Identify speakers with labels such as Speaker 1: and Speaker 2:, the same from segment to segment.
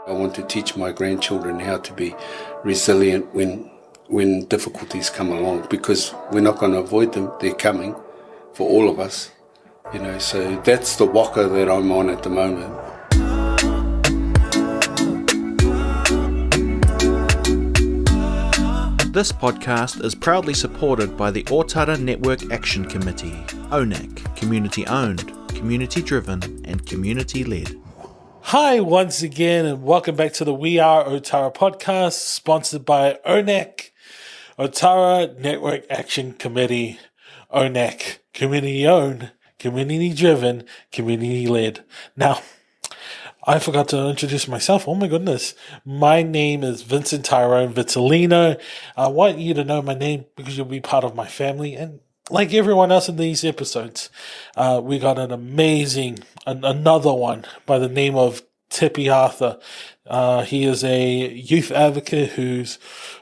Speaker 1: I want to teach my grandchildren how to be resilient when difficulties come along, because we're not going to avoid them. They're coming for all of us, so that's the waka that I'm on at the moment.
Speaker 2: This podcast is proudly supported by the Ōtara Network Action Committee, ōNAC, community-owned, community-driven and community-led.
Speaker 3: Hi once again, and welcome back to the We Are Ōtara podcast, sponsored by ōNAC, Ōtara Network Action Committee, ōNAC, community-owned, community-driven, community-led. Now, I forgot to introduce myself. Oh my goodness. My name is Vincent Tyrone Vitellino. I want you to know my name because you'll be part of my family. And like everyone else in these episodes, we got an amazing, another one by the name of Tipi Arthur. He is a youth advocate who's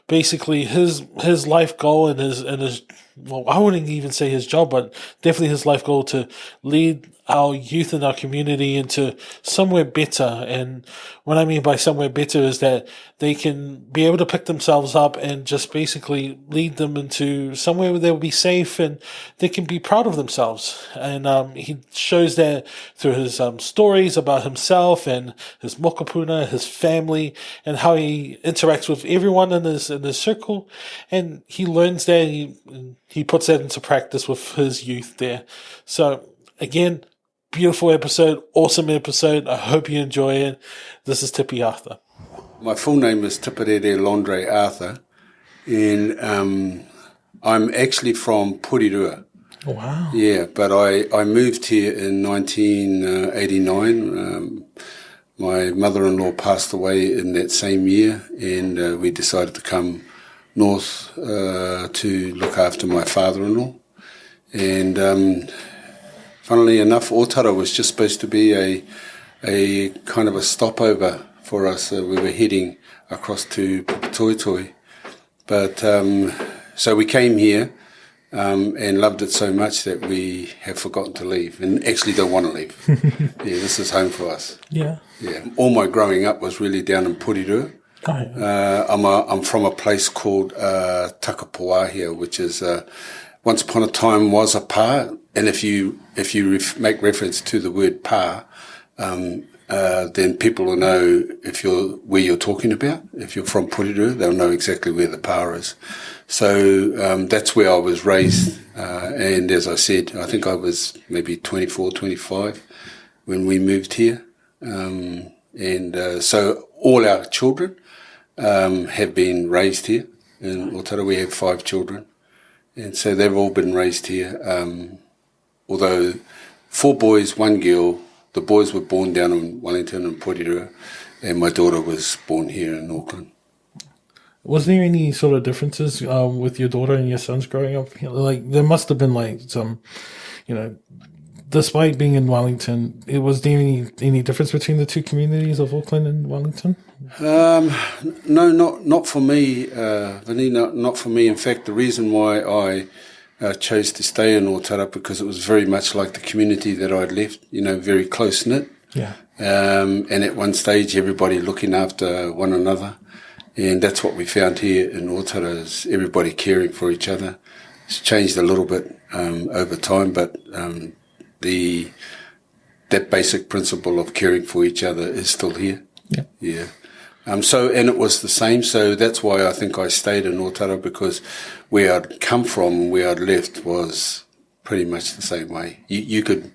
Speaker 3: basically his life goal and his well, I wouldn't even say his job, but definitely his life goal to lead our youth in our community into somewhere better. And what I mean by somewhere better is that they can be able to pick themselves up and just basically lead them into somewhere where they'll be safe and they can be proud of themselves. And he shows that through his stories about himself and his mokopuna, his family, and how he interacts with everyone in his circle. And he learns that he puts that into practice with his youth there. So again, beautiful episode, awesome episode. I hope you enjoy it. This is Tipi Arthur.
Speaker 1: My full name is Tipi Arthur, and I'm actually from Porirua.
Speaker 3: Oh, wow.
Speaker 1: Yeah, but I moved here in 1989. My mother-in-law passed away in that same year, and we decided to come north to look after my father-in-law. And funnily enough, Ōtara was just supposed to be a kind of a stopover for us. We were heading across to Papatoetoe. But so we came here and loved it so much that we have forgotten to leave and actually don't want to leave. Yeah, this is home for us.
Speaker 3: Yeah.
Speaker 1: Yeah. All my growing up was really down in Porirua.
Speaker 3: Oh, yeah.
Speaker 1: I'm from a place called Takapawahia, which is once upon a time was a pā. And if you make reference to the word pā, then people will know where you're talking about. If you're from Porirua, they'll know exactly where the pā is. So that's where I was raised. And as I said, I think I was maybe 24, 25 when we moved here. So all our children have been raised here in Ōtara. We have 5 children. And so they've all been raised here. Although 4 boys, 1 girl, the boys were born down in Wellington and Porirua, and my daughter was born here in Auckland.
Speaker 3: Was there any sort of differences with your daughter and your sons growing up? Like, there must have been like some, despite being in Wellington, was there any difference between the two communities of Auckland and Wellington?
Speaker 1: No, not for me, Vinny, not for me. In fact, the reason why I chose to stay in Ōtara because it was very much like the community that I'd left, very close-knit.
Speaker 3: Yeah.
Speaker 1: And at one stage, everybody looking after one another. And that's what we found here in Ōtara, is everybody caring for each other. It's changed a little bit over time, but that basic principle of caring for each other is still here.
Speaker 3: Yeah.
Speaker 1: Yeah. And it was the same. So that's why I think I stayed in Ōtara, because where I'd come from, where I'd left was pretty much the same way. You could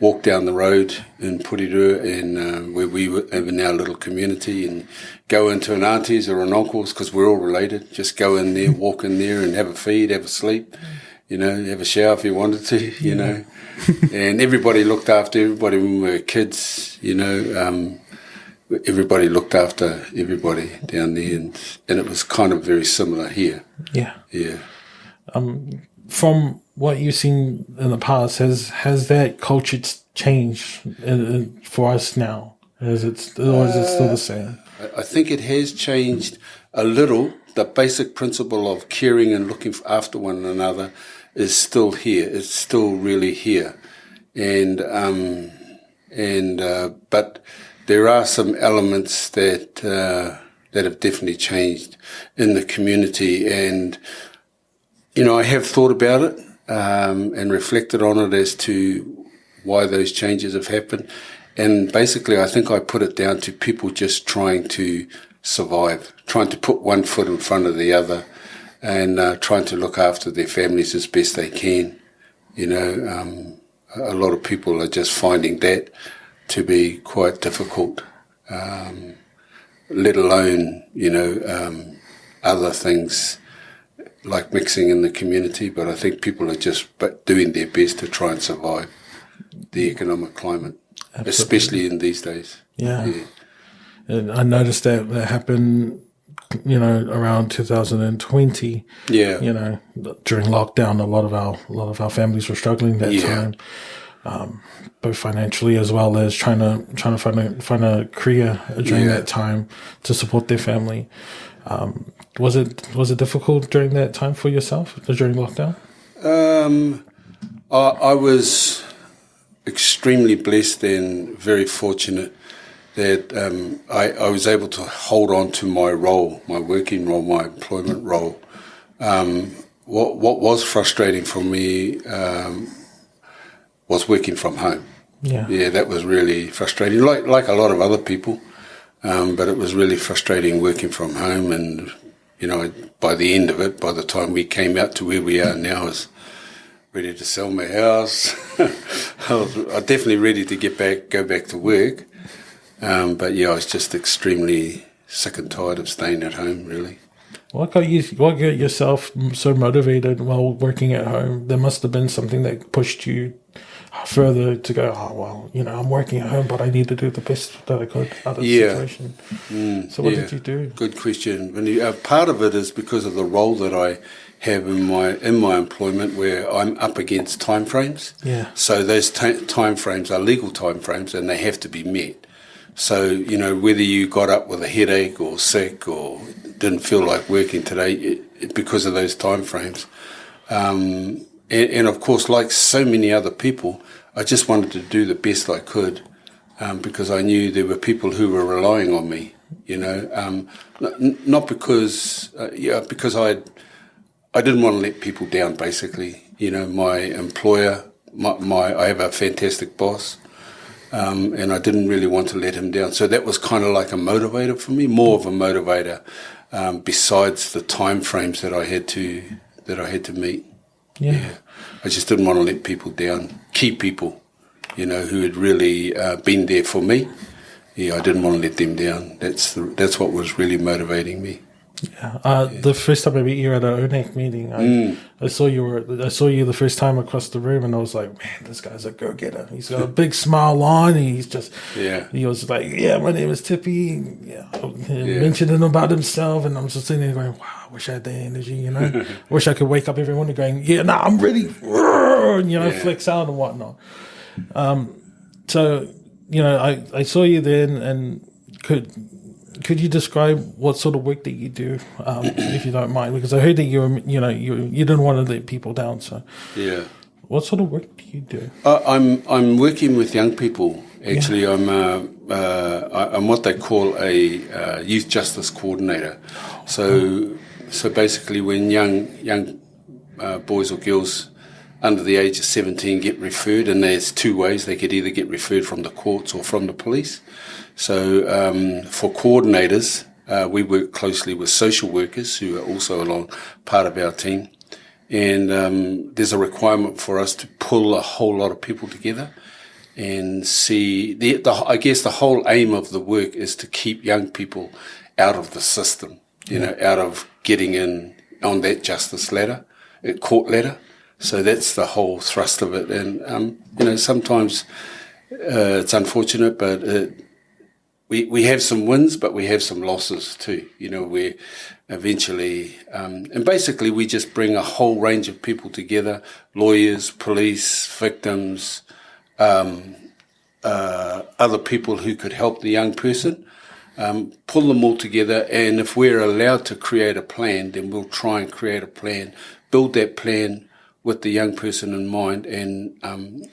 Speaker 1: walk down the road in Porirua and where we were in our little community and go into an auntie's or an uncle's, because we're all related. Just go in there, walk in there and have a feed, have a sleep, have a shower if you wanted to, And everybody looked after everybody when we were kids, everybody looked after everybody down there, and it was kind of very similar here.
Speaker 3: Yeah.
Speaker 1: Yeah.
Speaker 3: From what you've seen in the past, has that culture changed for us now? Or is it still the same?
Speaker 1: I think it has changed a little. The basic principle of caring and looking after one another is still here. It's still really here, but there are some elements that have definitely changed in the community, and I have thought about it and reflected on it as to why those changes have happened. And basically, I think I put it down to people just trying to survive, trying to put one foot in front of the other, and trying to look after their families as best they can. A lot of people are just finding that to be quite difficult, let alone, other things like mixing in the community. But I think people are just doing their best to try and survive the economic climate, especially in these days.
Speaker 4: Yeah. And I noticed that happened, around 2020.
Speaker 1: Yeah.
Speaker 4: During lockdown, a lot of our families were struggling that time, both financially as well as trying to find a career during that time to support their family. Was it difficult during that time for yourself during lockdown?
Speaker 1: I was extremely blessed and very fortunate that I was able to hold on to my role, my working role, my employment role. What was frustrating for me was working from home. Yeah, that was really frustrating, like a lot of other people. But it was really frustrating working from home, and by the end of it, by the time we came out to where we are now, I was ready to sell my house. I was definitely ready to go back to work. But I was just extremely sick and tired of staying at home, really.
Speaker 4: What got yourself so motivated while working at home? There must have been something that pushed you further to go, I'm working at home, but I need to do the best that I could out of the situation. So what did you do?
Speaker 1: Good question. Part of it is because of the role that I have in my employment, where I'm up against timeframes.
Speaker 4: Yeah.
Speaker 1: So those timeframes are legal timeframes, and they have to be met. So, whether you got up with a headache or sick or didn't feel like working today, because of those timeframes. And of course, like so many other people, I just wanted to do the best I could, because I knew there were people who were relying on me, not because, because I didn't want to let people down, basically. My employer, I have a fantastic boss, and I didn't really want to let him down. So that was kind of like a motivator for me, more of a motivator, besides the time frames that I had to meet. Yeah. I just didn't want to let people down, key people, who had really been there for me. Yeah, I didn't want to let them down. That's what was really motivating me.
Speaker 4: Yeah. The first time I met you at an ŌNAC meeting, I saw you the first time across the room, and I was like, man, this guy's a go-getter. He's got a big smile on. He was like, my name is Tipi. Mentioning about himself, and I'm just sitting there going, wow, I wish I had that energy, Wish I could wake up every morning going, I'm ready, flex out and whatnot. So, I saw you then, and could you describe what sort of work that you do, if you don't mind? Because I heard that you didn't want to let people down. So, what sort of work do you do?
Speaker 1: I'm working with young people. Actually, I'm what they call a youth justice coordinator. So basically, when young boys or girls under the age of 17 get referred, and there's two ways. They could either get referred from the courts or from the police. So for coordinators, we work closely with social workers who are also along part of our team. And there's a requirement for us to pull a whole lot of people together and see. I guess the whole aim of the work is to keep young people out of the system, out of getting in on that justice ladder, court ladder. So that's the whole thrust of it. And, sometimes it's unfortunate, but we have some wins, but we have some losses too, where eventually, and basically we just bring a whole range of people together, lawyers, police, victims, other people who could help the young person, pull them all together. And if we're allowed to create a plan, then we'll try and create a plan, build that plan with the young person in mind, and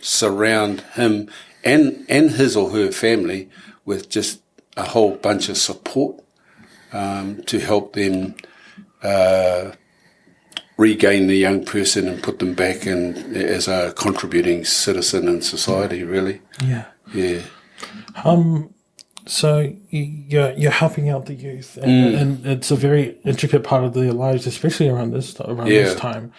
Speaker 1: surround him and his or her family with just a whole bunch of support to help them regain the young person and put them back in as a contributing citizen in society, really. Yeah.
Speaker 4: So you're helping out the youth, and it's a very intricate part of their lives, especially around this time.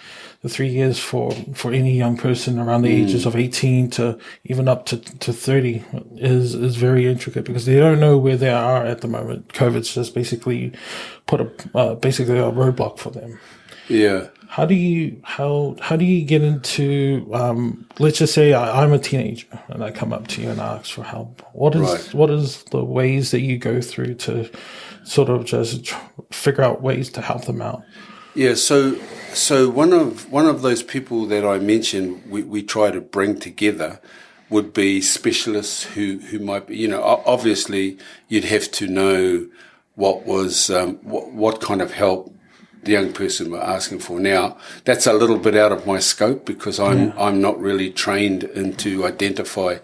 Speaker 4: The 3 years for any young person around the ages of 18 to even up to 30 is very intricate, because they don't know where they are at the moment. COVID's just basically put basically a roadblock for them.
Speaker 1: Yeah.
Speaker 4: How do you get into let's just say I'm a teenager and I come up to you and ask for help. What is the ways that you go through to sort of just figure out ways to help them out?
Speaker 1: Yeah, so one of those people that I mentioned we try to bring together would be specialists who might be, obviously you'd have to know what was what kind of help the young person were asking for. Now, that's a little bit out of my scope, because I'm not really trained to identify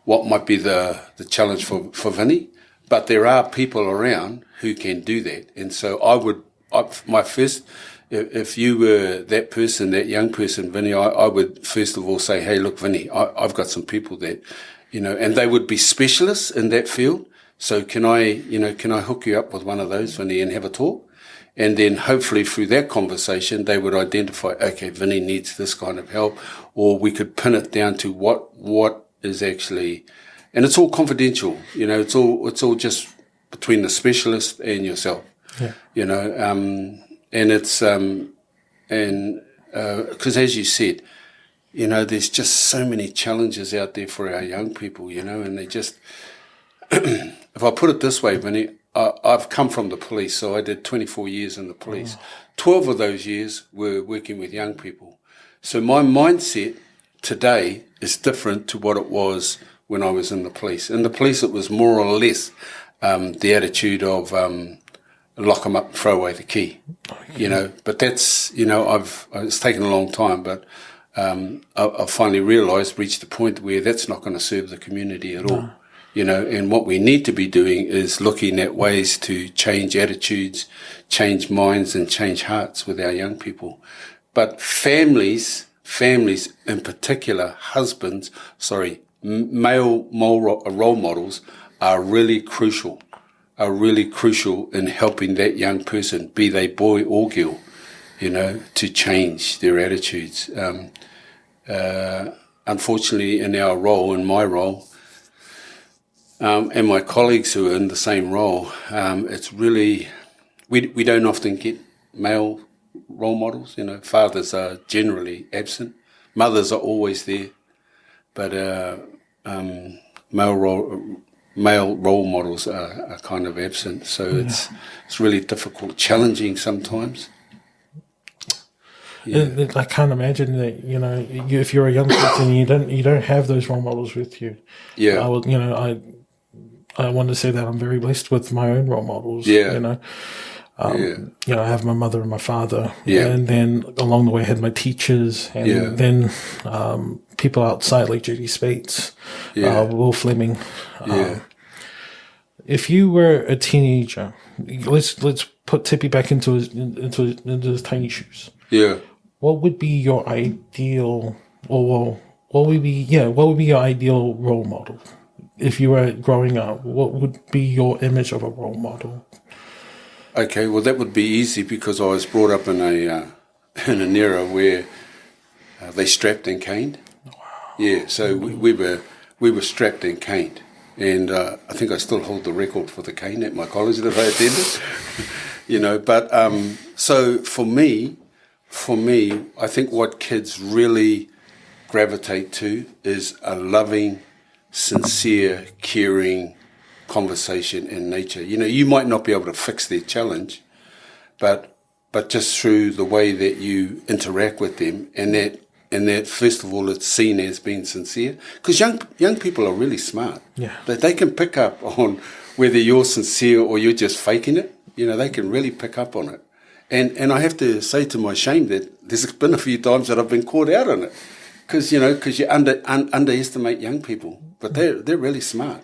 Speaker 1: what might be the challenge for Vinny, but there are people around who can do that. And so if you were that person, that young person, Vinny, I would first of all say, hey, look, Vinny, I've got some people that, and they would be specialists in that field. So can I hook you up with one of those, Vinny, and have a talk? And then hopefully through that conversation, they would identify, okay, Vinny needs this kind of help, or we could pin it down to what is actually, and it's all confidential, it's all just between the specialist and yourself, and it's, because as you said, there's just so many challenges out there for our young people, and they just, if I put it this way, Vinny, I've come from the police, so I did 24 years in the police. 12 of those years were working with young people. So my mindset today is different to what it was when I was in the police. In the police, it was more or less the attitude of lock them up and throw away the key, But that's, it's taken a long time, but I finally reached the point where that's not going to serve the community at all. And what we need to be doing is looking at ways to change attitudes, change minds, and change hearts with our young people. But families in particular, male role models are really crucial in helping that young person, be they boy or girl, to change their attitudes. Unfortunately, in my role, and my colleagues who are in the same role, it's really, we don't often get male role models. Fathers are generally absent. Mothers are always there, but male role models are kind of absent. So it's really difficult, challenging sometimes.
Speaker 4: Yeah. I can't imagine that, if you're a young person, you don't have those role models with you.
Speaker 1: Yeah.
Speaker 4: I want to say that I'm very blessed with my own role models.
Speaker 1: Yeah.
Speaker 4: I have my mother and my father, and then along the way I had my teachers, and then people outside like Judy Spates, Will Fleming. If you were a teenager, let's put Tipi back into his tiny shoes.
Speaker 1: Yeah.
Speaker 4: What would be your ideal, what would be your ideal role model? If you were growing up, what would be your image of a role model?
Speaker 1: Okay, well, that would be easy, because I was brought up in an era where they strapped and caned. Wow. Yeah, so we were strapped and caned, and I think I still hold the record for the cane at my college that I attended. But so for me, I think what kids really gravitate to is a loving, sincere, caring conversation in nature. You might not be able to fix their challenge, but just through the way that you interact with them, and that first of all, it's seen as being sincere, because young people are really smart.
Speaker 4: Yeah,
Speaker 1: they can pick up on whether you're sincere or you're just faking it. They can really pick up on it. And I have to say, to my shame, that there's been a few times that I've been caught out on it, because you underestimate young people, but they're really smart.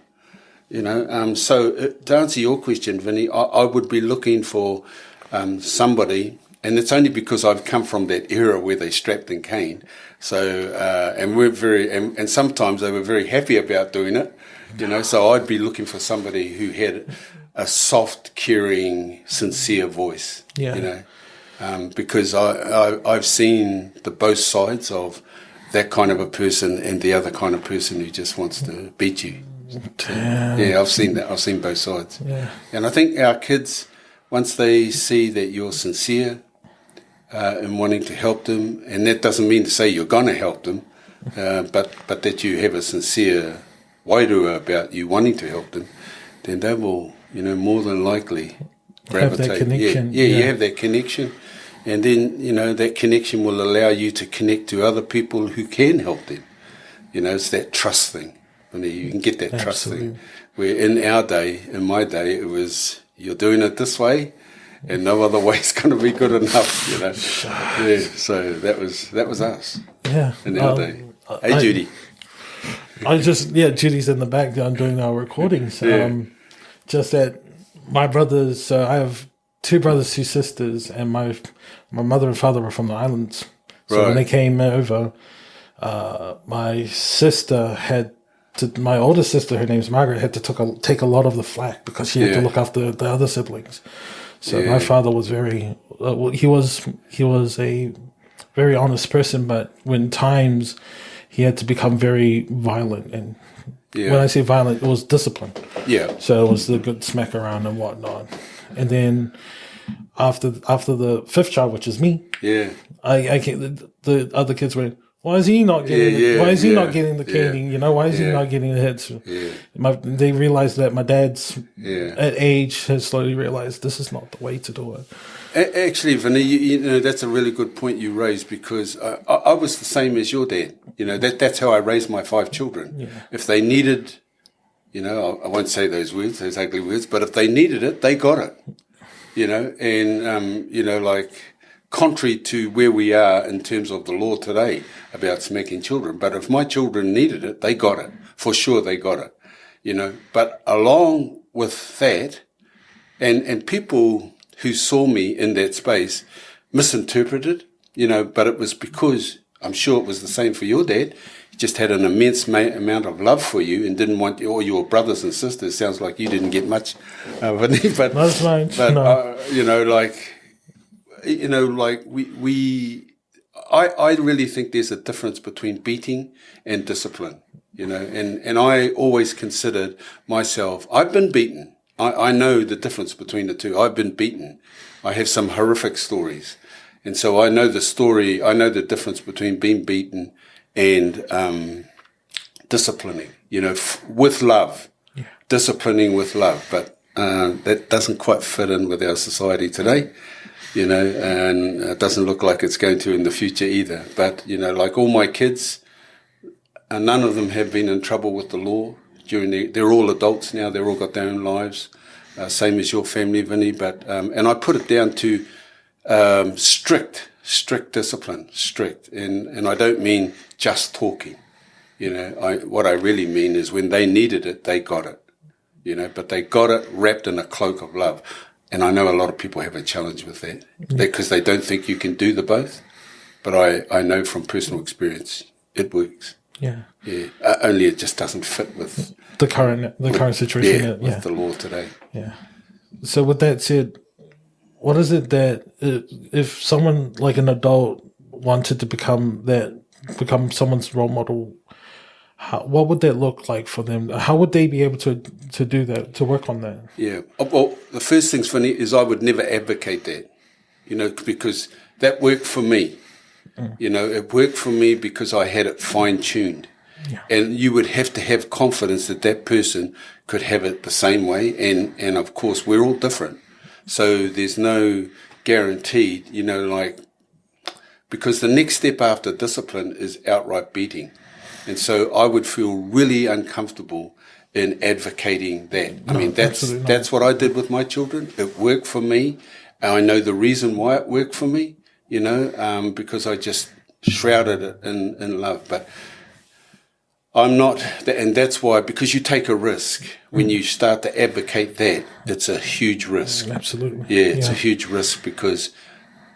Speaker 1: So to answer your question, Vinny, I would be looking for somebody, and it's only because I've come from that era where they strapped and caned. So and we're and sometimes they were very happy about doing it. So I'd be looking for somebody who had a soft, caring, sincere voice.
Speaker 4: Yeah.
Speaker 1: Because I've seen the both sides of that kind of a person and the other kind of person who just wants to beat you. Yeah, I've seen that. I've seen both sides.
Speaker 4: Yeah.
Speaker 1: And I think our kids, once they see that you're sincere in wanting to help them, and that doesn't mean to say you're going to help them, but that you have a sincere wairua about you wanting to help them, then they will, more than likely gravitate.
Speaker 4: Have that connection.
Speaker 1: Yeah, you have that connection. And then, that connection will allow you to connect to other people who can help them. It's that trust thing. You can get that trust thing. Where in my day, it was, you're doing it this way, and no other way is going to be good enough, Yeah, so that was us.
Speaker 4: Yeah.
Speaker 1: In our day. Hey, Judy.
Speaker 4: Judy's in the background doing our recordings. Just that my brothers, I have 2 brothers, 2 sisters, and my mother and father were from the islands. So when they came over, my older sister, her name's Margaret, had to take a lot of the flack because she had to look after the other siblings. So my father was very, he was a very honest person, but when times he had to become very violent, and when I say violent, it was discipline. Yeah. So it was the good smack around and whatnot. And then after the 5th child, which is me, I came, the other kids went, why is he not getting? Why is he not getting the caning? Why is he not getting the hits? They realized that my dad's at age has slowly realized this is not the way to do it.
Speaker 1: Actually, Vinny, that's a really good point you raised, because I was the same as your dad. That's how I raised my 5 children. Yeah. If they needed, I won't say those words, those ugly words, but if they needed it, they got it. And contrary to where we are in terms of the law today about smacking children, but if my children needed it, they got it. For sure they got it. But along with that, and people who saw me in that space misinterpreted, but it was because, I'm sure it was the same for your dad, he just had an immense amount of love for you and didn't want all your brothers and sisters. Sounds like you didn't get much, but
Speaker 4: that's fine.
Speaker 1: I really think there's a difference between beating and discipline, and I always considered myself, I've been beaten. I know the difference between the two. I've been beaten. I have some horrific stories. And so I know the difference between being beaten and disciplining, with love, disciplining with love. But that doesn't quite fit in with our society today. And it doesn't look like it's going to in the future either. But, like all my kids, none of them have been in trouble with the law. They're all adults now. They've all got their own lives, same as your family, Vinny. But and I put it down to strict discipline, strict. And I don't mean just talking. What I really mean is when they needed it, they got it. But they got it wrapped in a cloak of love. And I know a lot of people have a challenge with that because they don't think you can do the both. But I know from personal experience, it works.
Speaker 4: Yeah.
Speaker 1: Yeah. Only it just doesn't fit with
Speaker 4: the current situation.
Speaker 1: With the law today.
Speaker 4: Yeah. So with that said, what is it that if someone like an adult wanted to become someone's role model, what would that look like for them? How would they be able to do that, to work on that?
Speaker 1: Yeah. Well, the first thing, Finny, is I would never advocate that, because that worked for me. It worked for me because I had it fine-tuned. Yeah. And you would have to have confidence that that person could have it the same way. And of course, we're all different. So there's no guaranteed, because the next step after discipline is outright beating. And so I would feel really uncomfortable in advocating that. That's what I did with my children. It worked for me. I know the reason why it worked for me, because I just shrouded it in love. But I'm not, and that's why, because you take a risk. When you start to advocate that, it's a huge risk.
Speaker 4: Absolutely.
Speaker 1: Yeah, it's a huge risk, because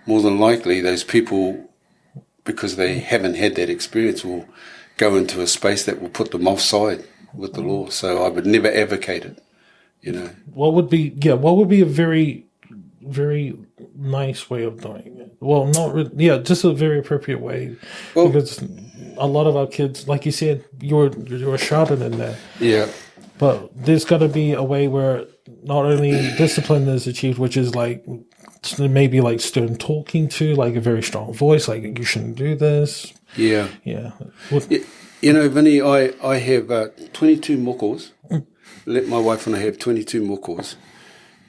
Speaker 1: more than likely those people, because they haven't had that experience, will go into a space that will put them offside with the law. So I would never advocate it, you know.
Speaker 4: What would be a very, very nice way of doing it? Well, not really, just a very appropriate way. Well, because a lot of our kids, like you said, you're shrouded in that.
Speaker 1: Yeah.
Speaker 4: But there's got to be a way where not only discipline is achieved, which is like maybe like stern talking to, like a very strong voice, like you shouldn't do this.
Speaker 1: Yeah.
Speaker 4: Yeah.
Speaker 1: You know, Vinny, I have 22 mokos. Let my wife and I have 22 mokos.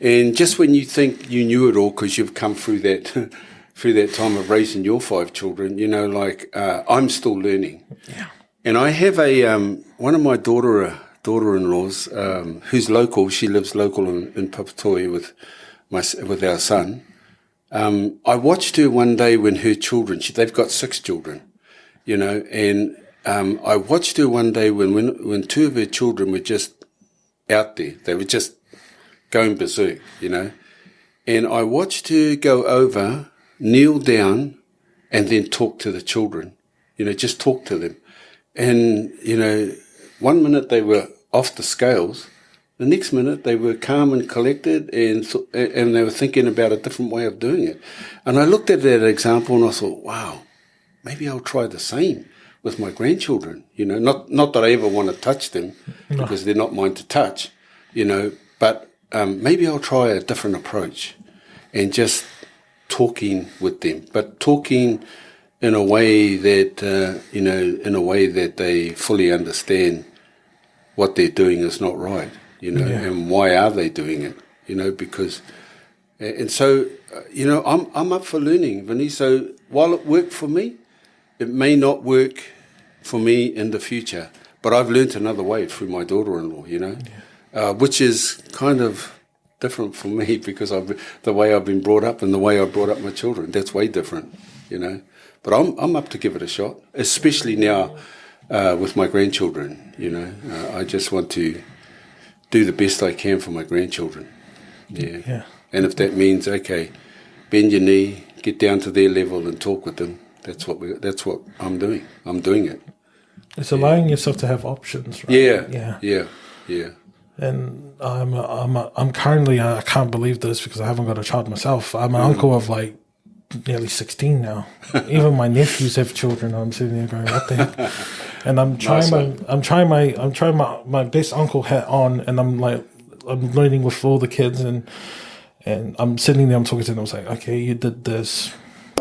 Speaker 1: And just when you think you knew it all because you've come through that through that time of raising your 5 children, you know, like I'm still learning.
Speaker 4: Yeah.
Speaker 1: And I have one of my daughter-in-laws who's local. She lives local in Papatoetoe with our son. I watched her one day when her children, they've got 6 children, you know, and I watched her one day when 2 of her children were just out there. They were just going berserk, you know. And I watched her go over, kneel down, and then talk to the children, you know, just talk to them. And, you know, one minute they were off the scales, the next minute they were calm and collected, and they were thinking about a different way of doing it. And I looked at that example and I thought, wow, maybe I'll try the same with my grandchildren, you know. Not that I ever want to touch them, because they're not mine to touch, you know, but maybe I'll try a different approach and just talking with them, but talking in a way that, you know, in a way that they fully understand what they're doing is not right, you know, and why are they doing it, you know, because, and so, you know, I'm up for learning, Vinny. So while it worked for me, it may not work for me in the future, but I've learnt another way through my daughter-in-law, you know, which is kind of different for me, because the way I've been brought up and the way I brought up my children, that's way different, you know. But I'm up to give it a shot, especially now with my grandchildren, you know. I just want to do the best I can for my grandchildren. Yeah. And if that means, okay, bend your knee, get down to their level and talk with them, that's what I'm doing. I'm doing it.
Speaker 4: It's allowing yourself to have options, right?
Speaker 1: Yeah.
Speaker 4: And I'm currently, I can't believe this because I haven't got a child myself. I'm an uncle of like nearly 16 now. Even my nephews have children. I'm sitting there going, what the heck? And I'm trying my best uncle hat on, and I'm learning with all the kids, and I'm sitting there, I'm talking to them, I was like, okay, you did this.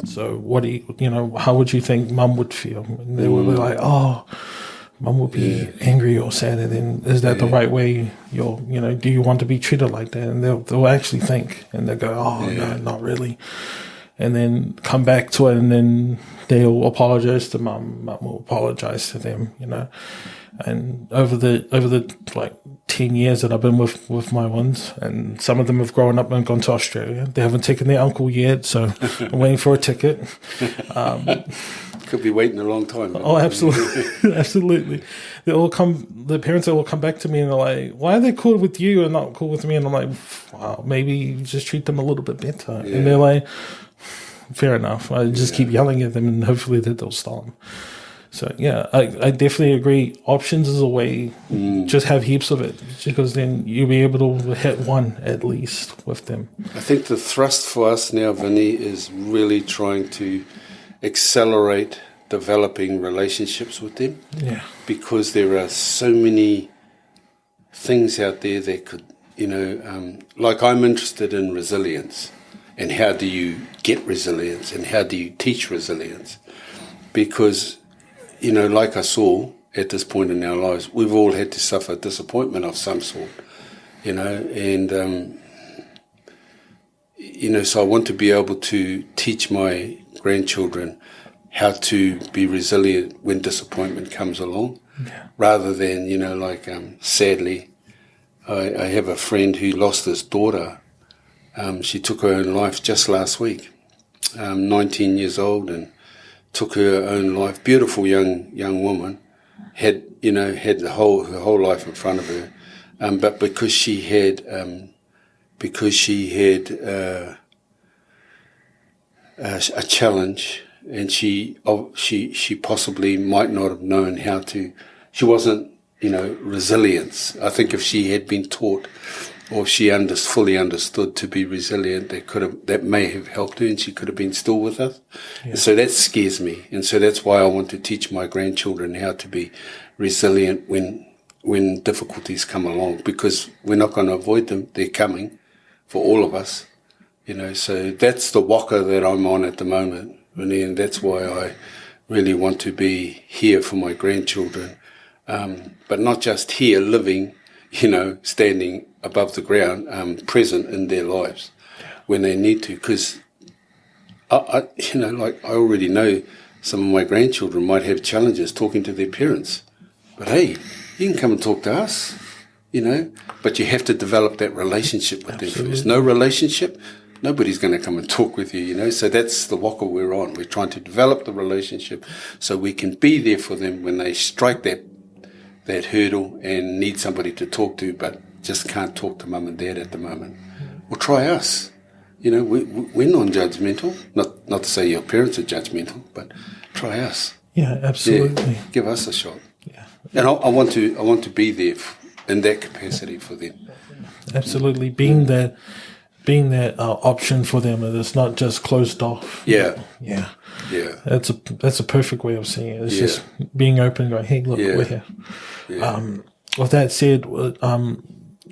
Speaker 4: So what do you know, how would you think Mum would feel? And they would be like, oh, Mum would be angry or sad, and then is that the right way? You know, do you want to be treated like that? And they'll actually think, and they'll go, oh no, not really. And then come back to it, and then they'll apologize to Mum. Mum will apologize to them, you know. And over the like 10 years that I've been with my ones, and some of them have grown up and gone to Australia. They haven't taken their uncle yet, so I'm waiting for a ticket.
Speaker 1: Could be waiting a long time.
Speaker 4: Oh, absolutely, absolutely. The parents will come back to me and they're like, "Why are they cool with you and not cool with me?" And I'm like, "Wow, maybe you just treat them a little bit better." Yeah. And they're like, "Fair enough." I just keep yelling at them, and hopefully they'll stop. So yeah, I definitely agree. Options is a way. Just have heaps of it, because then you'll be able to hit one at least with them.
Speaker 1: I think the thrust for us now, Vinny, is really trying to accelerate developing relationships with them.
Speaker 4: Yeah.
Speaker 1: Because there are so many things out there that could, you know, like I'm interested in resilience, and how do you get resilience, and how do you teach resilience? Because, you know, like I saw at this point in our lives, we've all had to suffer disappointment of some sort, you know, and, you know, so I want to be able to teach my grandchildren how to be resilient when disappointment comes along, rather than, you know, like, sadly, I have a friend who lost his daughter. She took her own life just last week, 19 years old, and took her own life. Beautiful young woman, had her whole life in front of her, but because she had a challenge, and she possibly might not have known how to. She wasn't, resilience. I think if she had been taught, or she fully understood to be resilient, that may have helped her, and she could have been still with us. Yeah. And so that scares me, and so that's why I want to teach my grandchildren how to be resilient when difficulties come along, because we're not going to avoid them. They're coming for all of us, So that's the waka that I'm on at the moment, really, and that's why I really want to be here for my grandchildren, but not just here living, standing above the ground, present in their lives when they need to. Because I already know some of my grandchildren might have challenges talking to their parents, but hey, you can come and talk to us, But you have to develop that relationship with them first. No relationship, nobody's going to come and talk with you, So that's the waka we're on. We're trying to develop the relationship so we can be there for them when they strike that hurdle and need somebody to talk to, but just can't talk to mum and dad at the moment. Well, try us. We're non-judgmental. Not to say your parents are judgmental, but try us.
Speaker 4: Yeah, absolutely.
Speaker 1: Yeah, give us a shot. Yeah, and I want to be there in that capacity for them.
Speaker 4: Absolutely, being that option for them, and it's not just closed off.
Speaker 1: Yeah.
Speaker 4: That's a perfect way of saying it. It's just being open, going, hey, look, we're here. Yeah. With that said,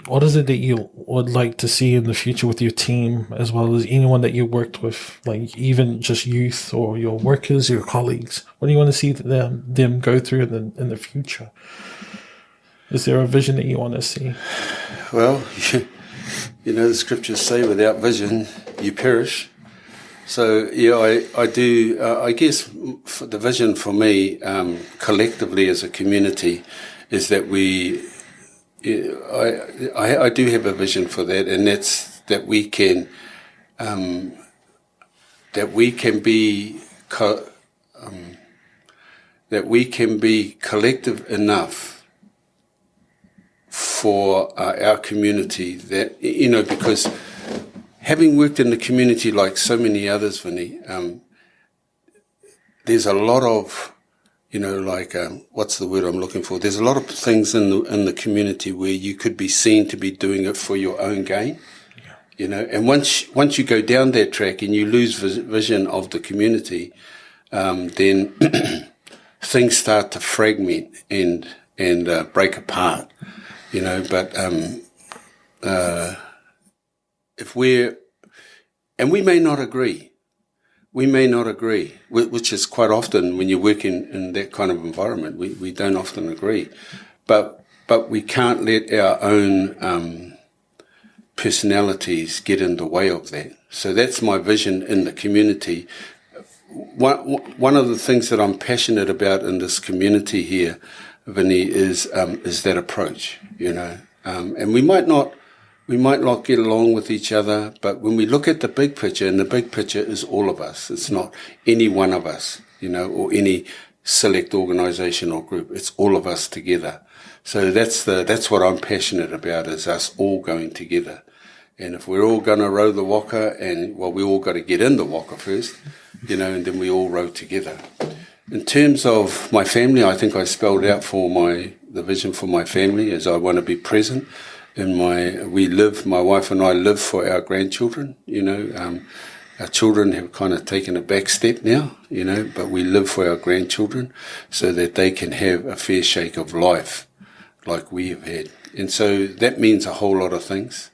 Speaker 4: what is it that you would like to see in the future with your team, as well as anyone that you worked with, like even just youth or your workers, your colleagues? What do you want to see them go through in the future? Is there a vision that you want to see?
Speaker 1: Well, the scriptures say, without vision, you perish. So, I do. I guess the vision for me, collectively as a community, is that I do have a vision for that, and that's that we can be collective enough for our community, that because having worked in the community like so many others, Vinny, there's a lot of what's the word I'm looking for? There's a lot of things in the community where you could be seen to be doing it for your own gain, And once you go down that track and you lose vision of the community, then things start to fragment and break apart, But we may not agree. We may not agree, which is quite often when you work in that kind of environment. We don't often agree, but we can't let our own personalities get in the way of that. So that's my vision in the community. One of the things that I'm passionate about in this community here, Vinny, is that approach. And we might not get along with each other, but when we look at the big picture, and the big picture is all of us, it's not any one of us, or any select organisation or group. It's all of us together. So that's what I'm passionate about, is us all going together. And if we're all going to row the waka, we all got to get in the waka first, and then we all row together. In terms of my family, I think I spelled out the vision for my family is I want to be present. My wife and I live for our grandchildren, Our children have kind of taken a back step now, but we live for our grandchildren so that they can have a fair shake of life like we have had. And so that means a whole lot of things.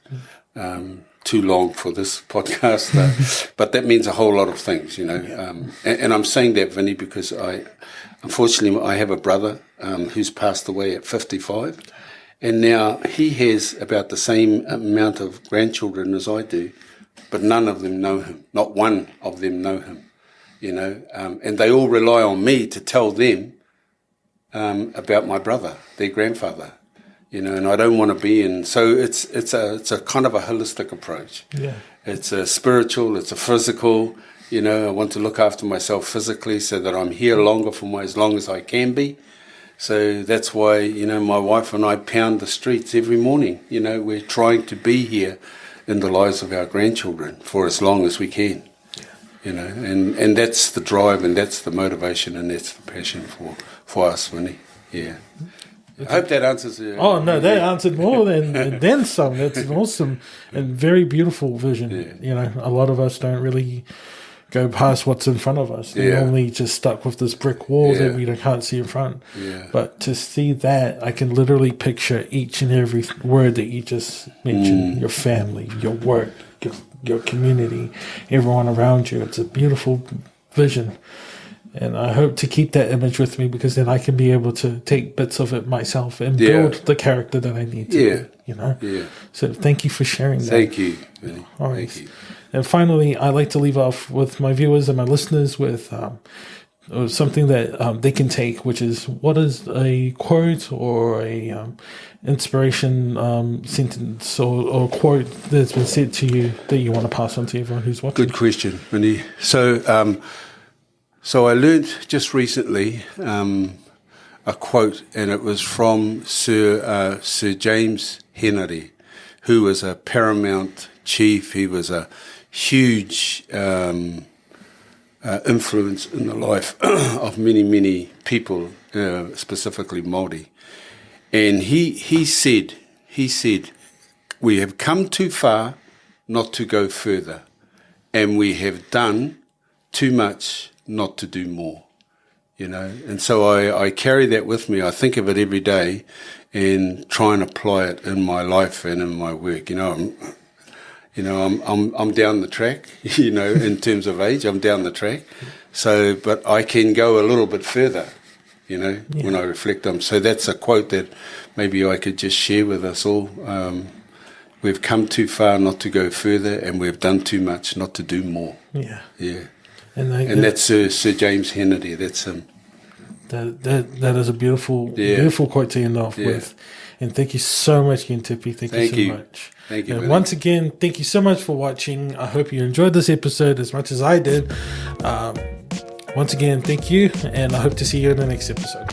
Speaker 1: Too long for this podcast, but that means a whole lot of things, And I'm saying that, Vinny, because unfortunately I have a brother who's passed away at 55. And now he has about the same amount of grandchildren as I do, but none of them know him. Not one of them know him, and they all rely on me to tell them about my brother, their grandfather, and I don't want to be in. So it's a kind of a holistic approach.
Speaker 4: Yeah.
Speaker 1: It's a spiritual, it's a physical, You know, I want to look after myself physically so that I'm here longer for as long as I can be. So that's why, you know, my wife and I pound the streets every morning. You know, we're trying to be here in the lives of our grandchildren for as long as we can. You know, and that's the drive, and that's the motivation, and that's the passion for us, Winnie. Yeah. I hope that answers it.
Speaker 4: Oh, no, that answered more than then some. That's an awesome and very beautiful vision.
Speaker 1: Yeah.
Speaker 4: You know, a lot of us don't really go past what's in front of us. They're normally just stuck with this brick wall that we can't see in front.
Speaker 1: Yeah.
Speaker 4: But to see that, I can literally picture each and every word that you just mentioned. Your family, your work, your community, everyone around you. It's a beautiful vision. And I hope to keep that image with me, because then I can be able to take bits of it myself and build the character that I need to be, you know?
Speaker 1: Yeah.
Speaker 4: So thank you for sharing that.
Speaker 1: Thank you, Vinny.
Speaker 4: All right.
Speaker 1: Thank you.
Speaker 4: And finally, I like to leave off with my viewers and my listeners with something that they can take, which is, what is a quote or a inspiration sentence or quote that's been said to you that you want to pass on to everyone who's watching?
Speaker 1: Good question, Vinny. So I learned just recently a quote, and it was from Sir James Henry, who was a paramount chief. He was a huge influence in the life of many, many people, specifically Māori. And he said, we have come too far not to go further, and we have done too much not to do more, you know. And so I carry that with me. I think of it every day and try and apply it in my life and in my work. I'm down the track, you know, in terms of age. I'm down the track. So, but I can go a little bit further, you know, when I reflect on. So that's a quote that maybe I could just share with us all. We've come too far not to go further, and we've done too much not to do more. Yeah. Yeah. And that's Sir James Henry. That's him.
Speaker 4: That is a beautiful quote to end off with. And thank you so much again, Tipi. Thank you so much.
Speaker 1: Thank you.
Speaker 4: And once again, thank you so much for watching. I hope you enjoyed this episode as much as I did. Once again, thank you, and I hope to see you in the next episode.